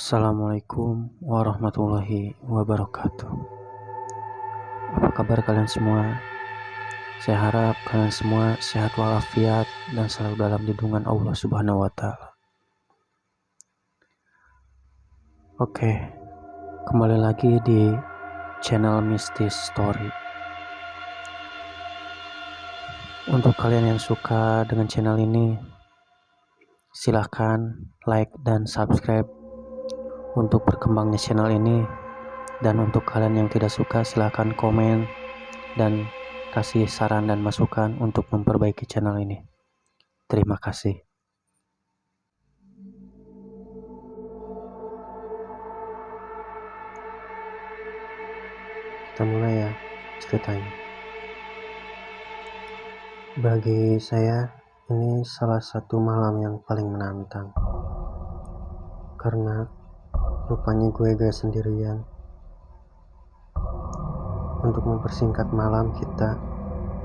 Assalamualaikum warahmatullahi wabarakatuh. Apa kabar kalian semua? Saya harap kalian semua sehat walafiat dan selalu dalam lindungan Allah Subhanahu wa Ta'ala. Oke, kembali lagi di channel Mistis Story. Untuk kalian yang suka dengan channel ini, silahkan like dan subscribe untuk berkembangnya channel ini. Dan untuk kalian yang tidak suka, silahkan komen dan kasih saran dan masukan untuk memperbaiki channel ini. Terima kasih. Kita mulai ya ceritanya. Bagi saya, ini salah satu malam yang paling menantang. Karena rupanya gue gak sendirian. Untuk mempersingkat malam kita,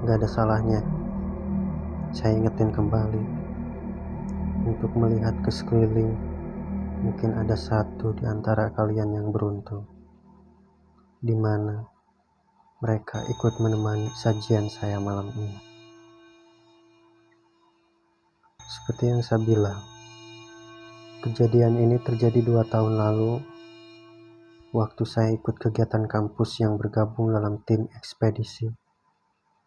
gak ada salahnya saya ingetin kembali untuk melihat ke sekeliling. Mungkin ada satu di antara kalian yang beruntung, di mana mereka ikut menemani sajian saya malam ini. Seperti yang saya bilang, kejadian ini terjadi 2 tahun lalu, waktu saya ikut kegiatan kampus yang bergabung dalam tim ekspedisi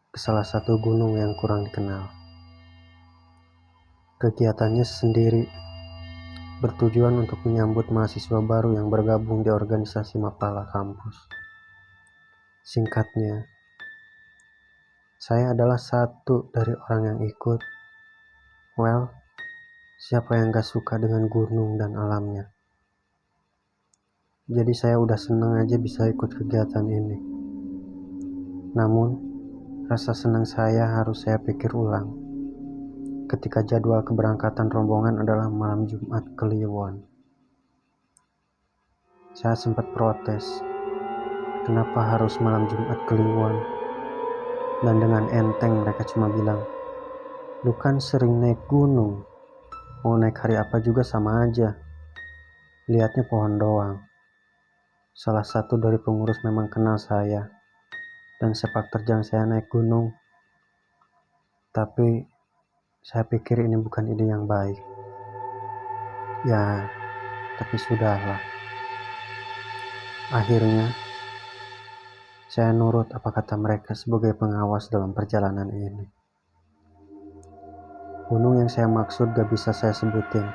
ke salah satu gunung yang kurang dikenal. Kegiatannya sendiri bertujuan untuk menyambut mahasiswa baru yang bergabung di organisasi Mapala kampus. Singkatnya, saya adalah satu dari orang yang ikut. Well, siapa yang gak suka dengan gunung dan alamnya? Jadi saya udah senang aja bisa ikut kegiatan ini. Namun, rasa senang saya harus saya pikir ulang ketika jadwal keberangkatan rombongan adalah malam Jumat Kliwon. Saya sempat protes, kenapa harus malam Jumat Kliwon? Dan dengan enteng mereka cuma bilang, lu kan sering naik gunung, mau naik hari apa juga sama aja, lihatnya pohon doang. Salah satu dari pengurus memang kenal saya dan sepak terjang saya naik gunung. Tapi saya pikir ini bukan ide yang baik. Ya, tapi sudahlah. Akhirnya, saya nurut apa kata mereka sebagai pengawas dalam perjalanan ini. Gunung yang saya maksud gak bisa saya sebutin.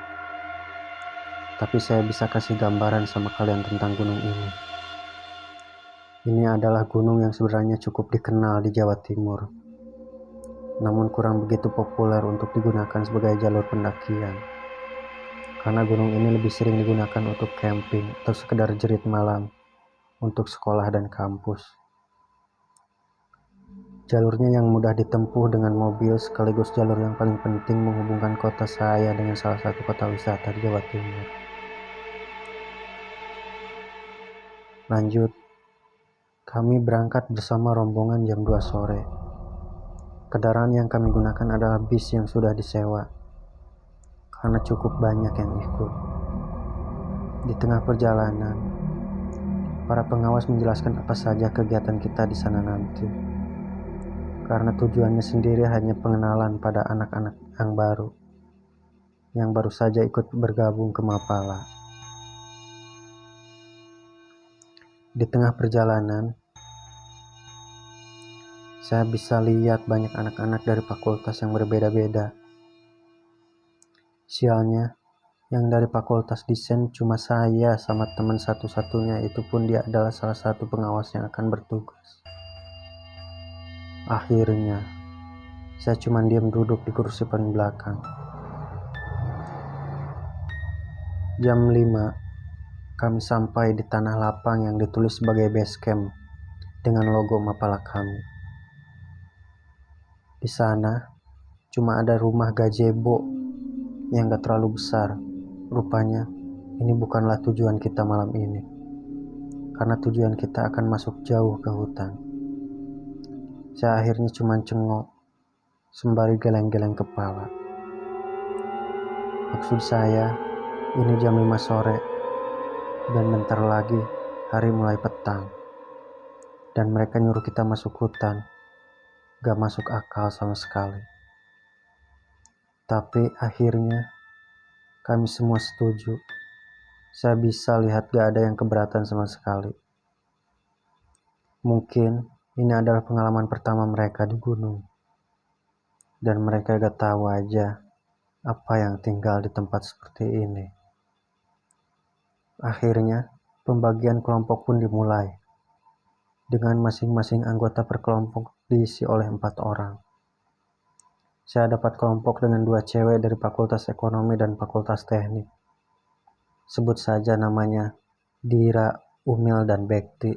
Tapi saya bisa kasih gambaran sama kalian tentang gunung ini. Ini adalah gunung yang sebenarnya cukup dikenal di Jawa Timur, namun kurang begitu populer untuk digunakan sebagai jalur pendakian. Karena gunung ini lebih sering digunakan untuk camping atau sekedar jerit malam untuk sekolah dan kampus. Jalurnya yang mudah ditempuh dengan mobil sekaligus jalur yang paling penting menghubungkan kota saya dengan salah satu kota wisata di Jawa Timur. Lanjut, kami berangkat bersama rombongan jam 2 sore. Kendaraan yang kami gunakan adalah bis yang sudah disewa, karena cukup banyak yang ikut. Di tengah perjalanan, para pengawas menjelaskan apa saja kegiatan kita di sana nanti. Karena tujuannya sendiri hanya pengenalan pada anak-anak yang baru saja ikut bergabung ke Mapala. Di tengah perjalanan, saya bisa lihat banyak anak-anak dari fakultas yang berbeda-beda. Sialnya, yang dari fakultas desain cuma saya sama teman satu-satunya, itu pun dia adalah salah satu pengawas yang akan bertugas. Akhirnya, saya cuma diam duduk di kursi paling belakang. Jam 5, kami sampai di tanah lapang yang ditulis sebagai base camp dengan logo Mapala kami. Di sana, cuma ada rumah gazebo yang gak terlalu besar. Rupanya, ini bukanlah tujuan kita malam ini. Karena tujuan kita akan masuk jauh ke hutan. Saya akhirnya cuma cengok sembari geleng-geleng kepala. Maksud saya, ini jam 5 sore. Dan bentar lagi hari mulai petang. Dan mereka nyuruh kita masuk hutan. Gak masuk akal sama sekali. Tapi akhirnya kami semua setuju. Saya bisa lihat gak ada yang keberatan sama sekali. Mungkin ini adalah pengalaman pertama mereka di gunung. Dan mereka gak tahu aja apa yang tinggal di tempat seperti ini. Akhirnya, pembagian kelompok pun dimulai. Dengan masing-masing anggota per kelompok diisi oleh 4 orang. Saya dapat kelompok dengan 2 cewek dari Fakultas Ekonomi dan Fakultas Teknik. Sebut saja namanya Dira, Umil, dan Bekti.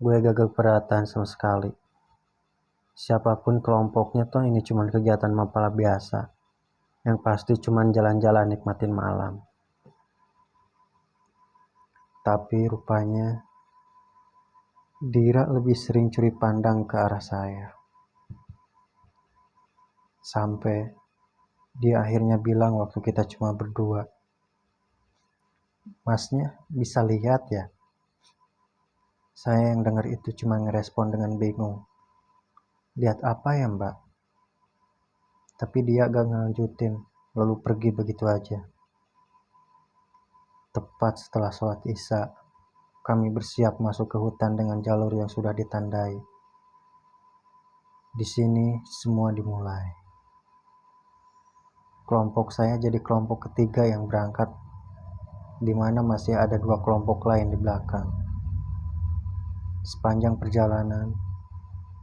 Gue gak keberatan sama sekali. Siapapun kelompoknya toh ini cuma kegiatan mapala biasa. Yang pasti cuma jalan-jalan nikmatin malam. Tapi rupanya Dira lebih sering curi pandang ke arah saya. Sampai dia akhirnya bilang waktu kita cuma berdua, "Masnya bisa lihat ya?" Saya yang dengar itu cuma ngerespon dengan bingung. "Lihat apa ya, Mbak?" Tapi dia gak ngelanjutin, lalu pergi begitu aja. Tepat setelah sholat Isya, kami bersiap masuk ke hutan dengan jalur yang sudah ditandai. Di sini semua dimulai. Kelompok saya jadi kelompok ketiga yang berangkat, di mana masih ada 2 kelompok lain di belakang. Sepanjang perjalanan,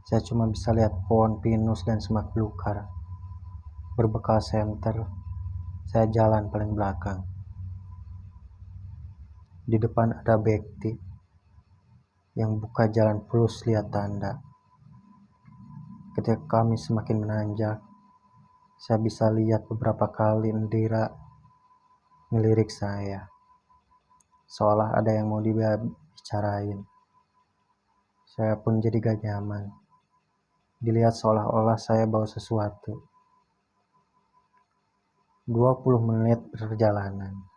saya cuma bisa lihat pohon pinus dan semak belukar. Berbekal senter, saya jalan paling belakang. Di depan ada Bekti yang buka jalan plus lihat tanda. Ketika kami semakin menanjak, saya bisa lihat beberapa kali Indira ngelirik saya. Seolah ada yang mau dibicarain. Saya pun jadi gak nyaman. Dilihat seolah-olah saya bawa sesuatu. 20 menit perjalanan.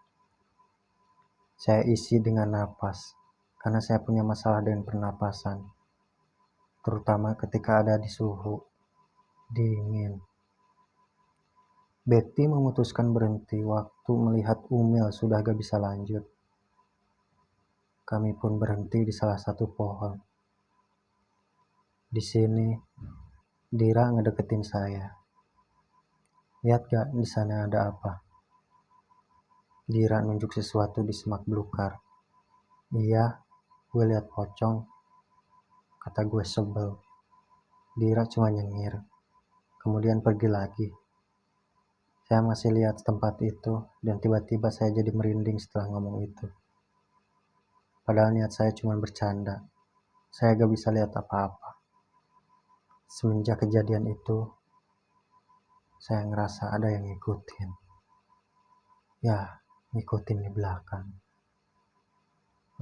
Saya isi dengan napas, karena saya punya masalah dengan pernapasan. Terutama ketika ada di suhu dingin. Betty memutuskan berhenti waktu melihat Umil sudah gak bisa lanjut. Kami pun berhenti di salah satu pohon. Di sini, Dira ngedeketin saya. "Lihat gak di sana ada apa?" Dira nunjuk sesuatu di semak belukar. "Iya, gue lihat pocong," kata gue sebel. Dira cuma nyengir, kemudian pergi lagi. Saya masih lihat tempat itu, dan tiba-tiba saya jadi merinding setelah ngomong itu. Padahal niat saya cuma bercanda. Saya gak bisa lihat apa-apa. Semenjak kejadian itu, saya ngerasa ada yang ngikutin. Ya, ngikutin di belakang.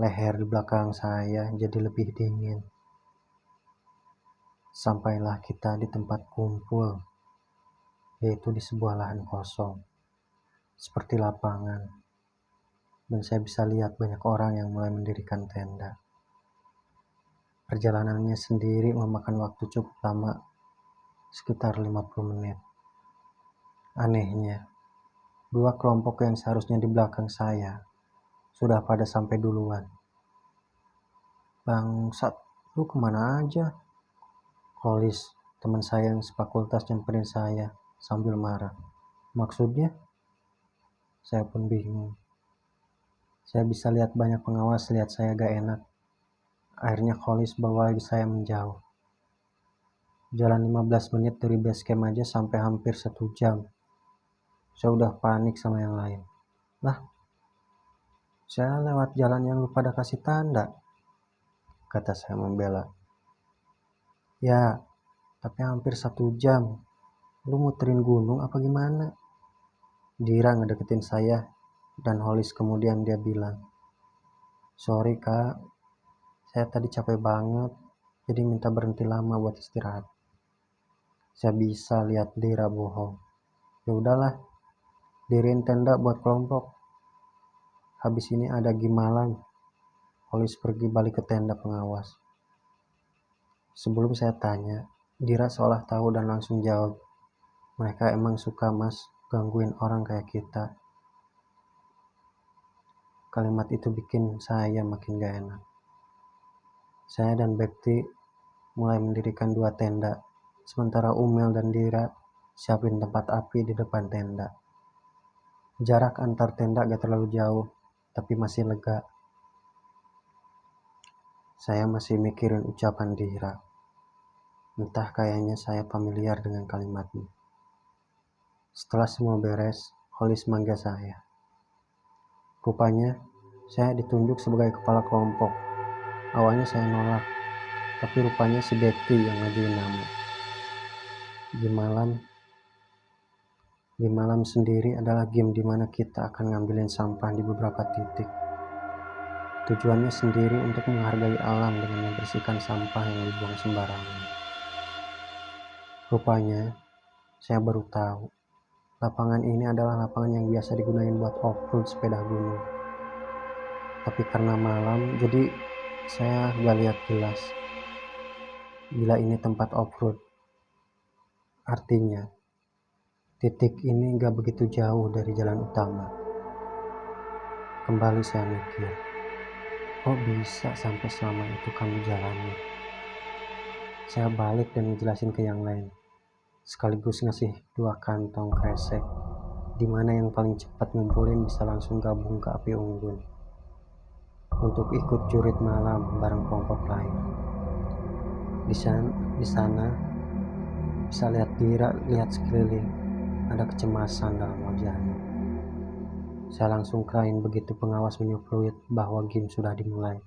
Leher di belakang saya jadi lebih dingin. Sampailah kita di tempat kumpul, yaitu di sebuah lahan kosong, seperti lapangan. Dan saya bisa lihat banyak orang yang mulai mendirikan tenda. Perjalanannya sendiri memakan waktu cukup lama, sekitar 50 menit. Anehnya, 2 kelompok yang seharusnya di belakang saya sudah pada sampai duluan. "Bangsat, lu kemana aja?" Kolis, teman saya yang sefakultas, nyamperin saya sambil marah. "Maksudnya?" Saya pun bingung. Saya bisa lihat banyak pengawas lihat saya gak enak. Akhirnya Kolis bawa saya menjauh. Jalan 15 menit dari base camp aja sampai hampir 1 jam. Saya udah panik sama yang lain. "Lah, saya lewat jalan yang lu pada kasih tanda," kata saya membela. "Ya, tapi hampir 1 jam. Lu muterin gunung apa gimana?" Dira ngedeketin saya dan Holis kemudian dia bilang, "Sorry kak, saya tadi capek banget, jadi minta berhenti lama buat istirahat." Saya bisa lihat Dira bohong. "Ya udahlah, diriin tenda buat kelompok." habis ini ada gimalan. Holis pergi balik ke tenda pengawas. Sebelum saya tanya, Dira seolah tahu dan langsung jawab, mereka emang suka mas gangguin orang kayak kita. Kalimat itu bikin saya makin gak enak. Saya dan Bekti mulai mendirikan 2 tenda, sementara Umel dan Dira siapin tempat api di depan tenda. Jarak antar tenda gak terlalu jauh, tapi masih lega. Saya masih mikirin ucapan Dira. Entah kayaknya saya familiar dengan kalimatnya. Setelah semua beres, Holis manggil saya. Rupanya, saya ditunjuk sebagai kepala kelompok. Awalnya saya nolak, tapi rupanya si Bekti yang ngajuin nama. Gimalan sendiri adalah game di mana kita akan ngambilin sampah di beberapa titik. Tujuannya sendiri untuk menghargai alam dengan membersihkan sampah yang dibuang sembarangan. Rupanya, saya baru tahu, lapangan ini adalah lapangan yang biasa digunain buat off-road sepeda gunung. Tapi karena malam, jadi saya gak lihat jelas. Bila ini tempat off-road, artinya titik ini gak begitu jauh dari jalan utama. Kembali saya mikir, kok bisa sampai selama itu kami jalani? Saya balik dan ngejelasin ke yang lain, sekaligus ngasih 2 kantong kresek, dimana yang paling cepat ngumpulin bisa langsung gabung ke api unggun untuk ikut jurit malam bareng kelompok lain. Di sana bisa lihat Dira lihat sekeliling, ada kecemasan dalam wajahnya. Saya langsung kerain begitu pengawas meniup fluid bahwa game sudah dimulai.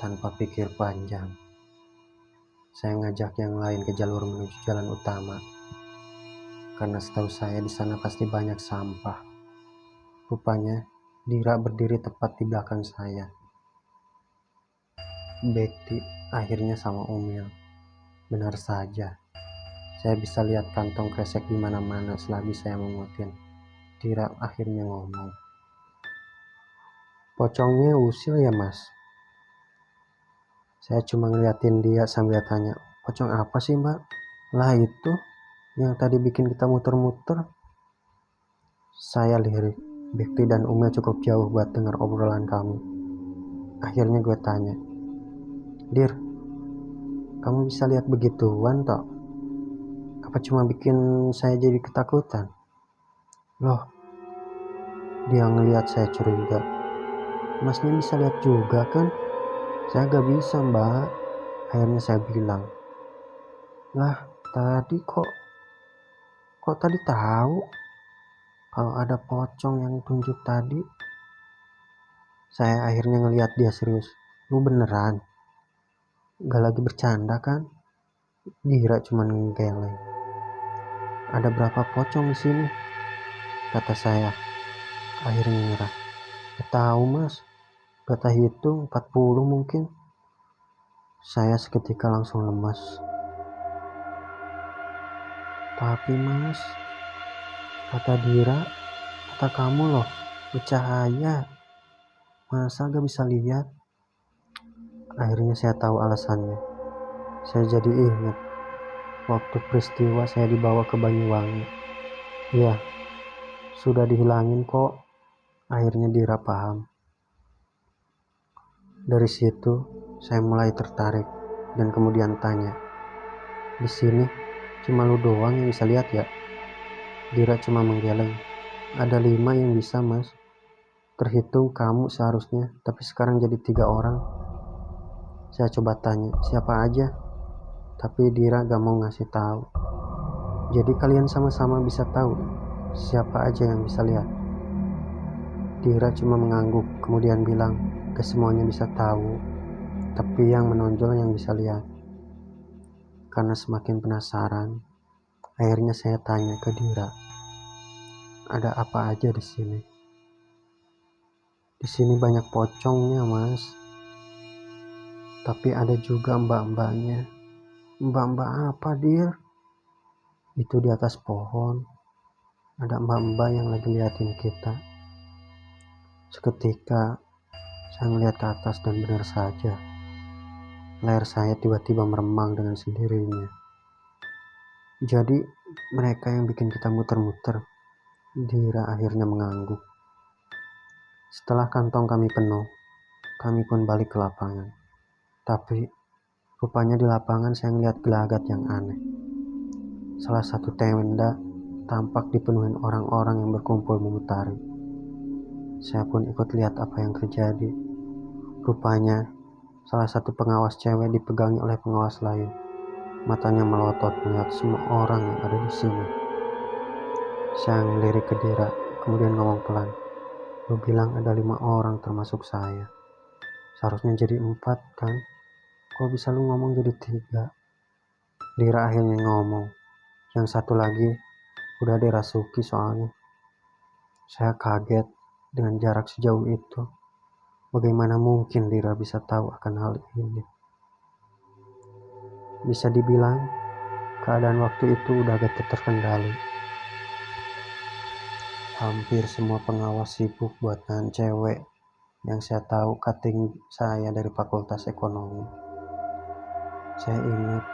Tanpa pikir panjang, saya ngajak yang lain ke jalur menuju jalan utama. Karena setahu saya di sana pasti banyak sampah. Rupanya Dira berdiri tepat di belakang saya. Bekti akhirnya sama Umil. Benar saja, saya bisa lihat kantong kresek di mana-mana selagi saya mengutin. Dira akhirnya ngomong, "Pocongnya usil ya mas?" Saya cuma ngeliatin dia sambil tanya, "Pocong apa sih mbak?" "Lah itu, yang tadi bikin kita muter-muter." Saya lirik, Bekti dan Umil cukup jauh buat dengar obrolan kami. Akhirnya gue tanya, "Dir, kamu bisa lihat begituan toh? Apa cuma bikin saya jadi ketakutan?" "Loh," dia ngeliat saya curiga, "masnya bisa lihat juga kan?" "Saya gak bisa mbak." Akhirnya saya bilang, "Lah tadi kok tadi tahu kalau ada pocong yang tunjuk tadi?" Saya akhirnya ngeliat dia serius. "Lu beneran? Gak lagi bercanda kan?" Dira cuma ngeleng. "Ada berapa pocong di sini?" kata saya. Akhirnya nyerah. "Gak tahu mas, gak hitung, 40 mungkin." Saya seketika langsung lemas. "Tapi mas," kata Dira, "kata kamu loh, bercahaya. Masa gak bisa lihat?" Akhirnya saya tahu alasannya. Saya jadi ingat waktu peristiwa saya dibawa ke Banyuwangi. Ya, sudah dihilangin kok. Akhirnya Dira paham. Dari situ saya mulai tertarik dan kemudian tanya, "Di sini cuma lu doang yang bisa lihat ya?" Dira cuma menggeleng. "Ada 5 yang bisa mas. Terhitung kamu seharusnya, tapi sekarang jadi 3 orang." Saya coba tanya, "Siapa aja?" Tapi Dira gak mau ngasih tahu. "Jadi kalian sama-sama bisa tahu siapa aja yang bisa lihat?" Dira cuma mengangguk, kemudian bilang, "Gak semuanya bisa tahu, tapi yang menonjol yang bisa lihat." Karena semakin penasaran, akhirnya saya tanya ke Dira, "Ada apa aja di sini?" "Di sini banyak pocongnya mas, tapi ada juga mbak-mbaknya." "Mbak-mbak apa Dir?" "Itu di atas pohon, ada mbak-mbak yang lagi liatin kita." Seketika saya melihat ke atas dan benar saja, leher saya tiba-tiba meremang dengan sendirinya. Jadi mereka yang bikin kita muter-muter. Dira akhirnya mengangguk. Setelah kantong kami penuh, kami pun balik ke lapangan. Tapi rupanya di lapangan saya melihat gelagat yang aneh. Salah satu tenda tampak dipenuhi orang-orang yang berkumpul memutari. Saya pun ikut lihat apa yang terjadi. Rupanya salah satu pengawas cewek dipegangi oleh pengawas lain. Matanya melotot melihat semua orang yang ada di sini. Saya ngelirik ke Dira, kemudian ngomong pelan. Lu bilang ada 5 orang termasuk saya. Seharusnya jadi 4 kan? Kok bisa lu ngomong jadi 3? Dira akhirnya ngomong. Yang satu lagi udah dirasuki soalnya. Saya kaget dengan jarak sejauh itu. Bagaimana mungkin Dira bisa tahu akan hal ini? Bisa dibilang keadaan waktu itu udah gak terkendali. Hampir semua pengawas sibuk buat nahan cewek yang saya tahu cutting saya dari Fakultas Ekonomi. Saya ingat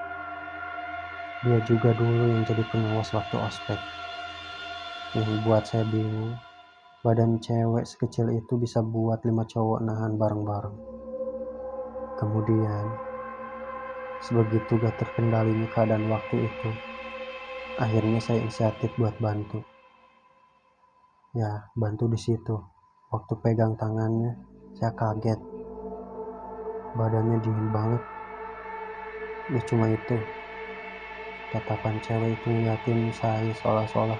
dia juga dulu yang jadi pengawas waktu ospek. Yang buat saya bingung, badan cewek sekecil itu bisa buat 5 cowok nahan bareng-bareng. Kemudian, sebegitu gak terkendalinya keadaan waktu itu, akhirnya saya inisiatif buat bantu. Ya, bantu di situ. Waktu pegang tangannya, saya kaget. Badannya dingin banget. Ya cuma itu. Tatapan cewek itu ngeliatin saya seolah-olah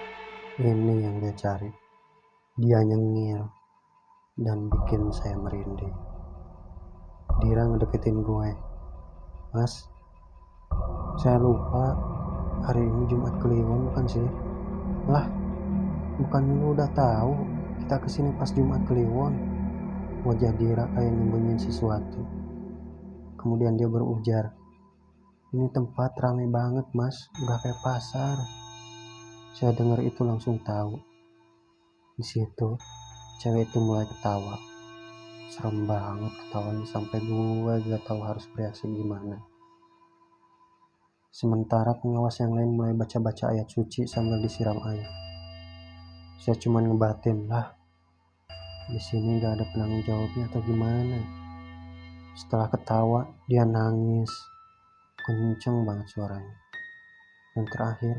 ini yang dia cari. Dia nyengir dan bikin saya merinding. Dira ngedeketin gue. Mas, saya lupa hari ini Jumat Kliwon bukan sih? Lah, bukan lu udah tahu kita kesini pas Jumat Kliwon? Wajah Dira kayak nyembunyiin sesuatu. Kemudian dia berujar, ini tempat ramai banget mas, udah kayak pasar. Saya dengar itu langsung tahu. Di situ, cewek itu mulai ketawa. Serem banget ketawanya sampai gue gak tahu harus bereaksi gimana. Sementara pengawas yang lain mulai baca-baca ayat suci sambil disiram air. Saya cuma ngebatin, lah di sini gak ada penanggung jawabnya atau gimana. Setelah ketawa, dia nangis. Kenceng banget suaranya. Dan terakhir,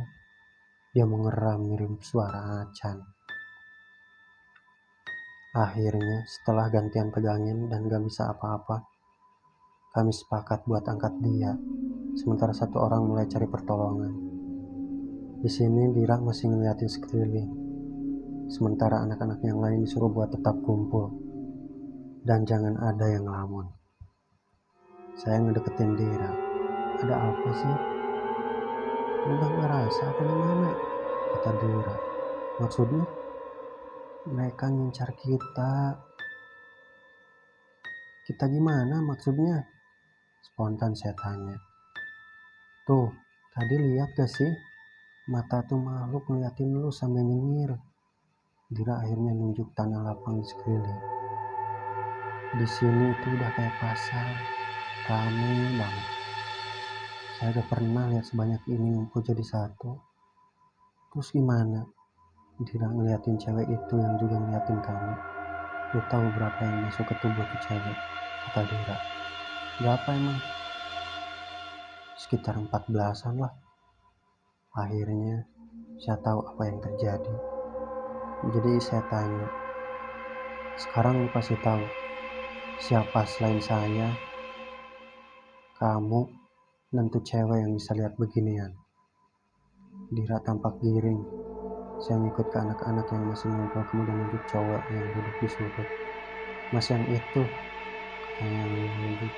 dia mengeram mirip suara acan. Akhirnya, setelah gantian pegangin dan gak bisa apa-apa, kami sepakat buat angkat dia. Sementara satu orang mulai cari pertolongan. Di sini Dira masih ngeliatin sekeliling. Sementara anak-anak yang lain disuruh buat tetap kumpul. Dan jangan ada yang ngelamun. Saya ngedeketin Dira. Ada apa sih? Udah ngerasa apa gimana? Kata Dira. Maksudnya? Mereka ngincar kita. Kita gimana maksudnya? Spontan saya tanya. Tuh, tadi lihat gak sih? Mata tuh makhluk ngeliatin lu sambil nyengir. Dira akhirnya nunjuk tanah lapang di sekeliling. Di sini itu udah kayak pasar, ramai banget. Saya gak pernah lihat sebanyak ini ngumpul jadi satu. Terus gimana? Dira ngeliatin cewek itu yang juga ngeliatin kami. Lu tahu berapa yang masuk ke tubuh tuh cewek? Kata Dira. Berapa emang? Sekitar 14-an lah. Akhirnya saya tahu apa yang terjadi. Jadi saya tanya, sekarang lu kasih tahu siapa selain saya, kamu, dan tuh cewek yang bisa lihat beginian. Dira tampak giring. Saya ngikut ke anak-anak yang masih ngumpul, kemudian nunjuk cowok yang duduk di sudut. Mas yang itu, katanya yang nunjuk.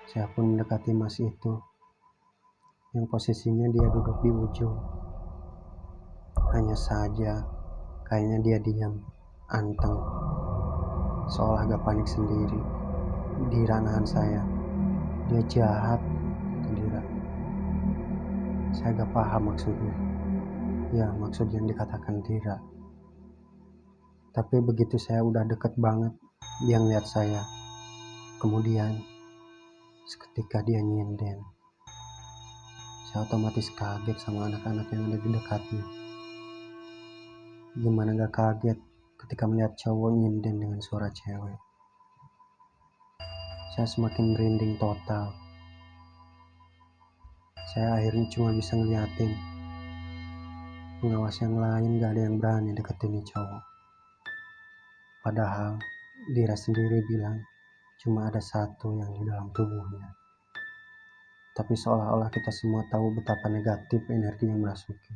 Saya pun mendekati mas itu, yang posisinya dia duduk di ujung. Hanya saja, kayaknya dia diam, anteng, seolah gak panik sendiri. Dira nahan saya. Dia jahat, Dira. Saya gak paham maksudnya. Ya, maksud yang dikatakan Dira. Tapi begitu saya udah deket banget, dia ngeliat saya. Kemudian seketika dia nyinden. Saya otomatis kaget sama anak-anak yang ada di dekatnya. Gimana gak kaget ketika melihat cowok nyinden dengan suara cewek. Saya semakin merinding total. Saya akhirnya cuma bisa ngeliatin. Pengawas yang lain gak ada yang berani deketin nih cowok. Padahal Dira sendiri bilang cuma ada satu yang di dalam tubuhnya. Tapi seolah-olah kita semua tahu betapa negatif energi yang merasuki.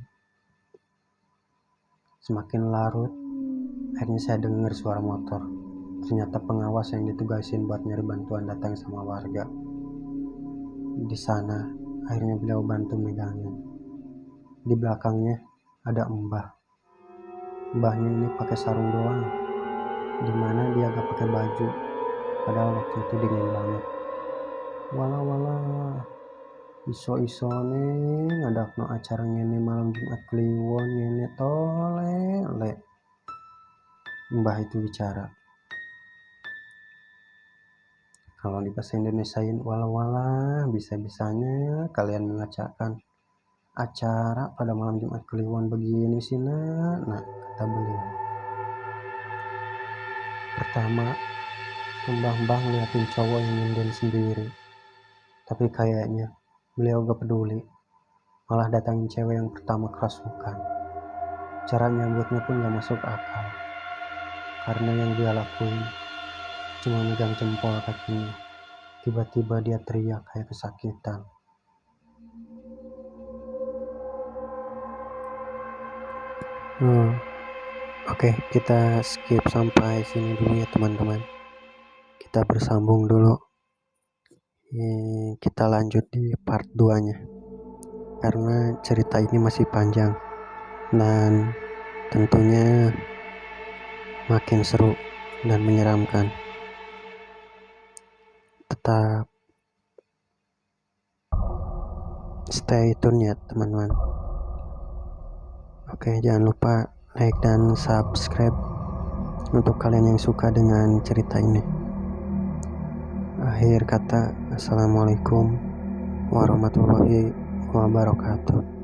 Semakin larut, akhirnya saya dengar suara motor. Ternyata pengawas yang ditugasin buat nyari bantuan datang sama warga. Di sana, akhirnya beliau bantu megangin. Di belakangnya ada mbah. Mbahnya ini pakai sarung doang, dimana dia gak pakai baju. Padahal waktu itu dingin banget. Walah, iso-iso nih ngadakno acara ngene malam Jumat Kliwon ngene tolek. Mbah itu bicara. Kalau di bahasa Indonesiain, walah, bisa-bisanya kalian mengacaukan acara pada malam Jumat Kliwon begini sih nak, kata beliau. Pertama, mbah ngeliatin cowok yang nyinden sendiri. Tapi kayaknya beliau gak peduli. Malah datangin cewek yang pertama kerasukan. Cara nyambutnya pun gak masuk akal. Karena yang dia lakuin cuma megang jempol kakinya. Tiba-tiba dia teriak kayak kesakitan. Oke, kita skip sampai sini dulu ya teman-teman. Kita bersambung dulu. Kita lanjut di part 2-nya. Karena cerita ini masih panjang dan tentunya makin seru dan menyeramkan. Tetap stay tune ya teman-teman. Oke, jangan lupa like dan subscribe untuk kalian yang suka dengan cerita ini. Akhir kata, assalamualaikum warahmatullahi wabarakatuh.